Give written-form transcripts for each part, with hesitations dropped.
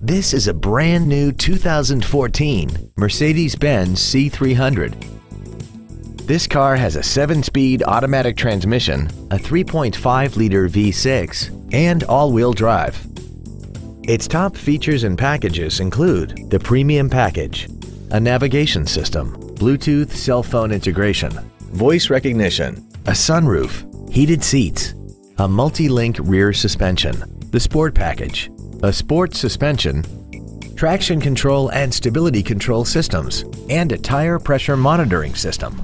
This is a brand new 2014 Mercedes-Benz C300. This car has a 7-speed automatic transmission, a 3.5-liter V6, and all-wheel drive. Its top features and packages include the Premium Package, a navigation system, Bluetooth cell phone integration, voice recognition, a sunroof, heated seats, a multi-link rear suspension, the Sport Package, a sport suspension, traction control and stability control systems, and a tire pressure monitoring system.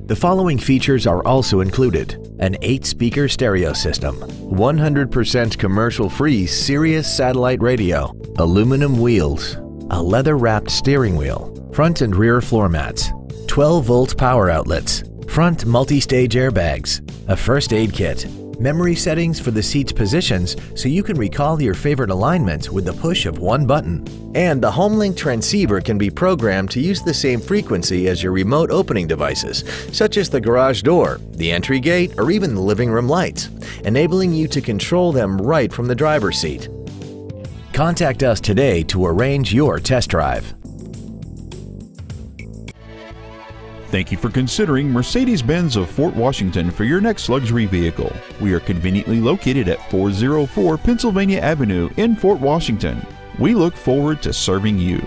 The following features are also included: an 8-speaker stereo system, 100% commercial-free Sirius satellite radio, aluminum wheels, a leather-wrapped steering wheel, front and rear floor mats, 12-volt power outlets, front multi-stage airbags, a first aid kit, memory settings for the seat's positions so you can recall your favorite alignments with the push of one button. And the HomeLink transceiver can be programmed to use the same frequency as your remote opening devices, such as the garage door, the entry gate, or even the living room lights, enabling you to control them right from the driver's seat. Contact us today to arrange your test drive. Thank you for considering Mercedes-Benz of Fort Washington for your next luxury vehicle. We are conveniently located at 404 Pennsylvania Avenue in Fort Washington. We look forward to serving you.